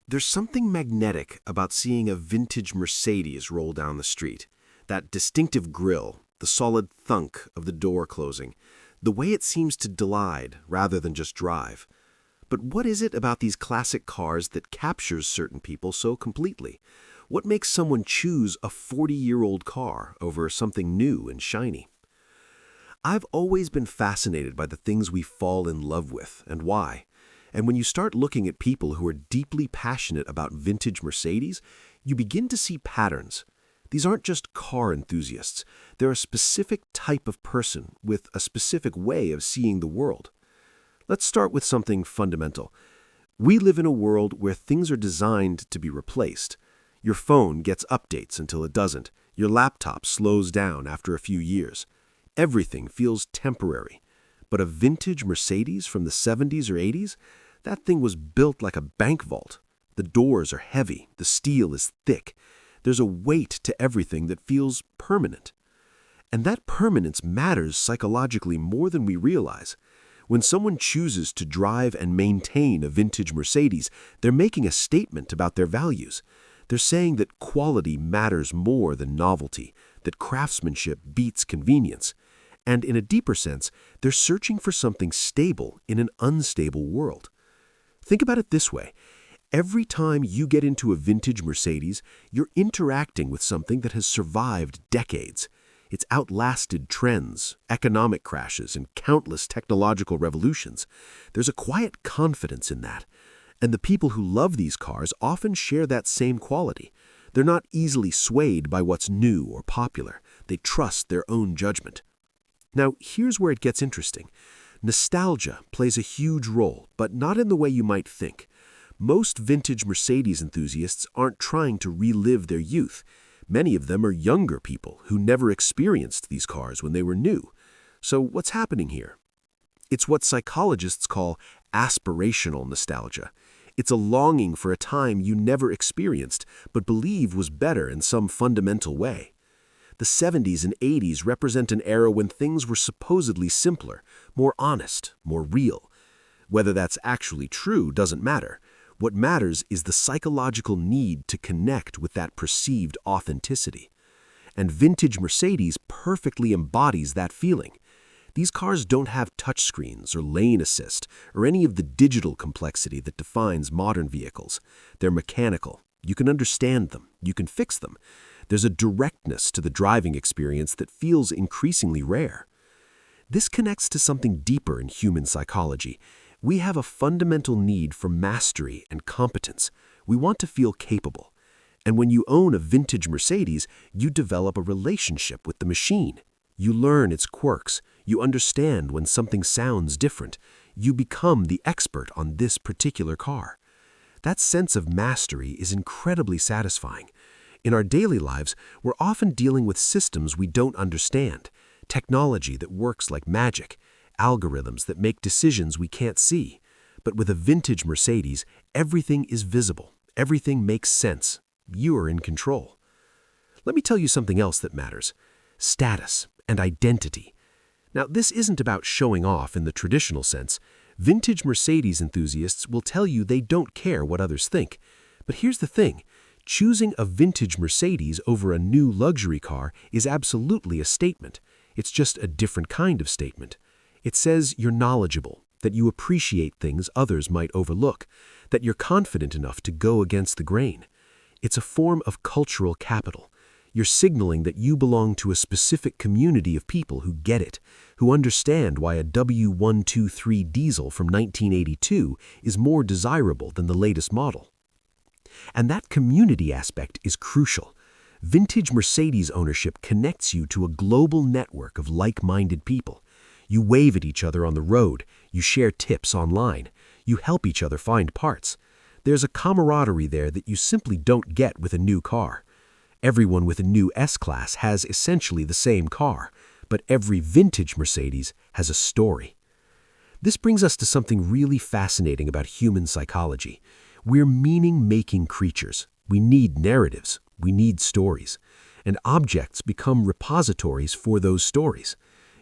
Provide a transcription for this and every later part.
There's something magnetic about seeing a vintage Mercedes roll down the street. That distinctive grille, the solid thunk of the door closing, the way it seems to glide rather than just drive. But what is it about these classic cars that captures certain people so completely? What makes someone choose a 40-year-old car over something new and shiny? I've always been fascinated by the things we fall in love with and why. And when you start looking at people who are deeply passionate about vintage Mercedes, you begin to see patterns. These aren't just car enthusiasts. They're a specific type of person with a specific way of seeing the world. Let's start with something fundamental. We live in a world where things are designed to be replaced. Your phone gets updates until it doesn't. Your laptop slows down after a few years. Everything feels temporary. But a vintage Mercedes from the 70s or 80s? That thing was built like a bank vault. The doors are heavy. The steel is thick. There's a weight to everything that feels permanent. And that permanence matters psychologically more than we realize. When someone chooses to drive and maintain a vintage Mercedes, they're making a statement about their values. They're saying that quality matters more than novelty, that craftsmanship beats convenience. And in a deeper sense, they're searching for something stable in an unstable world. Think about it this way. Every time you get into a vintage Mercedes, you're interacting with something that has survived decades. It's outlasted trends, economic crashes, and countless technological revolutions. There's a quiet confidence in that. And the people who love these cars often share that same quality. They're not easily swayed by what's new or popular. They trust their own judgment. Now, here's where it gets interesting. Nostalgia plays a huge role, but not in the way you might think. Most vintage Mercedes enthusiasts aren't trying to relive their youth. Many of them are younger people who never experienced these cars when they were new. So what's happening here? It's what psychologists call aspirational nostalgia. It's a longing for a time you never experienced but believe was better in some fundamental way. The 70s and 80s represent an era when things were supposedly simpler, more honest, more real. Whether that's actually true doesn't matter. What matters is the psychological need to connect with that perceived authenticity. And vintage Mercedes perfectly embodies that feeling. These cars don't have touchscreens or lane assist or any of the digital complexity that defines modern vehicles. They're mechanical. You can understand them. You can fix them. There's a directness to the driving experience that feels increasingly rare. This connects to something deeper in human psychology. We have a fundamental need for mastery and competence. We want to feel capable. And when you own a vintage Mercedes, you develop a relationship with the machine. You learn its quirks. You understand when something sounds different. You become the expert on this particular car. That sense of mastery is incredibly satisfying. In our daily lives, we're often dealing with systems we don't understand, technology that works like magic, algorithms that make decisions we can't see. But with a vintage Mercedes, everything is visible. Everything makes sense. You are in control. Let me tell you something else that matters: status and identity. Now, this isn't about showing off in the traditional sense. Vintage Mercedes enthusiasts will tell you they don't care what others think. But here's the thing. Choosing a vintage Mercedes over a new luxury car is absolutely a statement. It's just a different kind of statement. It says you're knowledgeable, that you appreciate things others might overlook, that you're confident enough to go against the grain. It's a form of cultural capital. You're signaling that you belong to a specific community of people who get it, who understand why a W123 diesel from 1982 is more desirable than the latest model. And that community aspect is crucial. Vintage Mercedes ownership connects you to a global network of like-minded people. You wave at each other on the road. You share tips online. You help each other find parts. There's a camaraderie there that you simply don't get with a new car. Everyone with a new S-Class has essentially the same car, but every vintage Mercedes has a story. This brings us to something really fascinating about human psychology. We're meaning-making creatures. We need narratives. We need stories. And objects become repositories for those stories.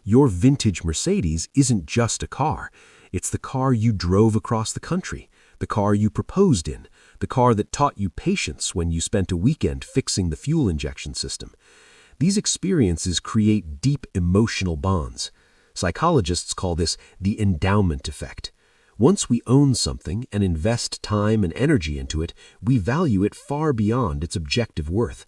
Your vintage Mercedes isn't just a car. It's the car you drove across the country, the car you proposed in, the car that taught you patience when you spent a weekend fixing the fuel injection system. These experiences create deep emotional bonds. Psychologists call this the endowment effect. Once we own something and invest time and energy into it, we value it far beyond its objective worth.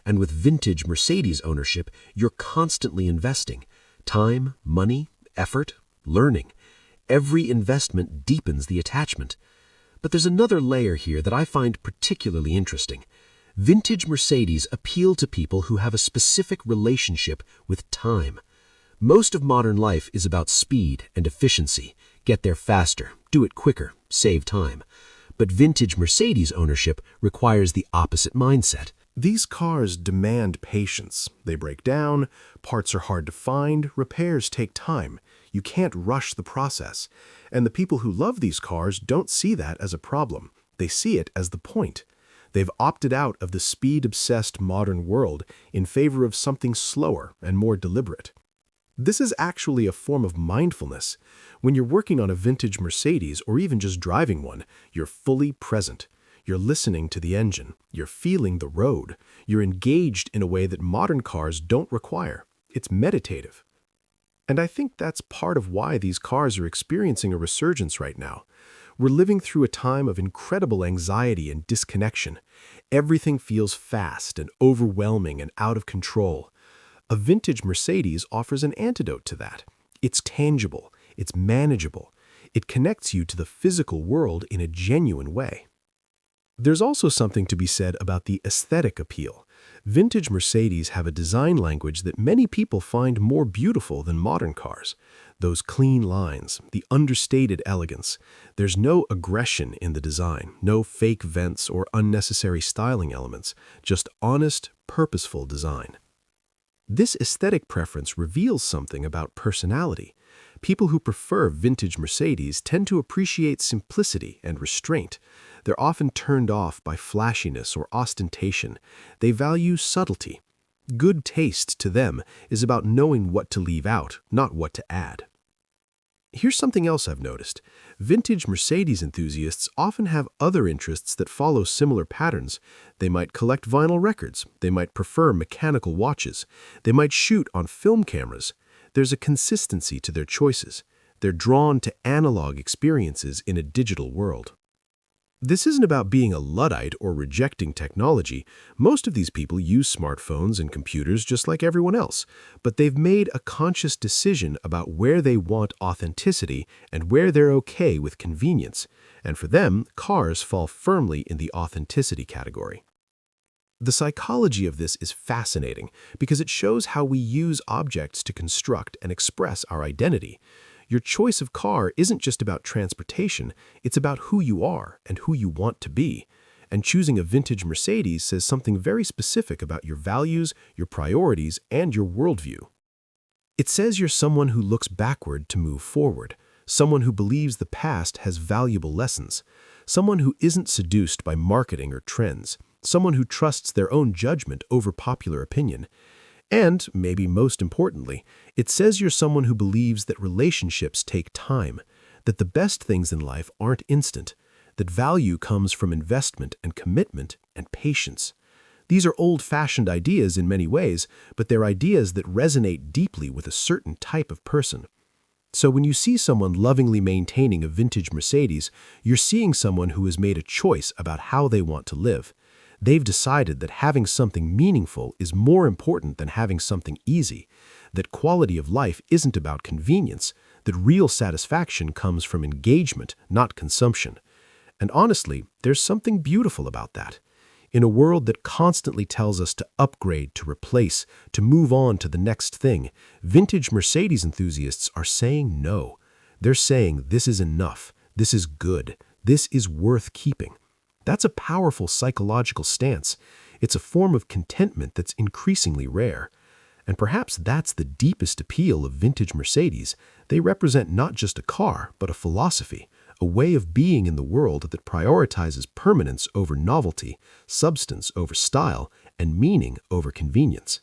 And with vintage Mercedes ownership, you're constantly investing. Time, money, effort, learning. Every investment deepens the attachment. But there's another layer here that I find particularly interesting. Vintage Mercedes appeal to people who have a specific relationship with time. Most of modern life is about speed and efficiency. Get there faster, do it quicker, save time. But vintage Mercedes ownership requires the opposite mindset. These cars demand patience. They break down, parts are hard to find, repairs take time. You can't rush the process. And the people who love these cars don't see that as a problem. They see it as the point. They've opted out of the speed-obsessed modern world in favor of something slower and more deliberate. This is actually a form of mindfulness. When you're working on a vintage Mercedes or even just driving one, you're fully present. You're listening to the engine. You're feeling the road. You're engaged in a way that modern cars don't require. It's meditative. And I think that's part of why these cars are experiencing a resurgence right now. We're living through a time of incredible anxiety and disconnection. Everything feels fast and overwhelming and out of control. A vintage Mercedes offers an antidote to that. It's tangible, it's manageable, it connects you to the physical world in a genuine way. There's also something to be said about the aesthetic appeal. Vintage Mercedes have a design language that many people find more beautiful than modern cars. Those clean lines, the understated elegance. There's no aggression in the design, no fake vents or unnecessary styling elements, just honest, purposeful design. This aesthetic preference reveals something about personality. People who prefer vintage Mercedes tend to appreciate simplicity and restraint. They're often turned off by flashiness or ostentation. They value subtlety. Good taste to them is about knowing what to leave out, not what to add. Here's something else I've noticed. Vintage Mercedes enthusiasts often have other interests that follow similar patterns. They might collect vinyl records. They might prefer mechanical watches. They might shoot on film cameras. There's a consistency to their choices. They're drawn to analog experiences in a digital world. This isn't about being a Luddite or rejecting technology. Most of these people use smartphones and computers just like everyone else, but they've made a conscious decision about where they want authenticity and where they're okay with convenience. And for them, cars fall firmly in the authenticity category. The psychology of this is fascinating because it shows how we use objects to construct and express our identity. Your choice of car isn't just about transportation, it's about who you are and who you want to be. And choosing a vintage Mercedes says something very specific about your values, your priorities, and your worldview. It says you're someone who looks backward to move forward, someone who believes the past has valuable lessons, someone who isn't seduced by marketing or trends, someone who trusts their own judgment over popular opinion. And, maybe most importantly, it says you're someone who believes that relationships take time, that the best things in life aren't instant, that value comes from investment and commitment and patience. These are old-fashioned ideas in many ways, but they're ideas that resonate deeply with a certain type of person. So when you see someone lovingly maintaining a vintage Mercedes, you're seeing someone who has made a choice about how they want to live. They've decided that having something meaningful is more important than having something easy, that quality of life isn't about convenience, that real satisfaction comes from engagement, not consumption. And honestly, there's something beautiful about that. In a world that constantly tells us to upgrade, to replace, to move on to the next thing, vintage Mercedes enthusiasts are saying no. They're saying this is enough, this is good, this is worth keeping. That's a powerful psychological stance. It's a form of contentment that's increasingly rare. And perhaps that's the deepest appeal of vintage Mercedes. They represent not just a car, but a philosophy, a way of being in the world that prioritizes permanence over novelty, substance over style, and meaning over convenience.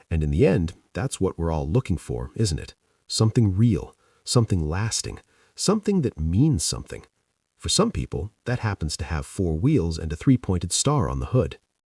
And in the end, that's what we're all looking for, isn't it? Something real, something lasting, something that means something. For some people, that happens to have 4 wheels and a 3-pointed star on the hood.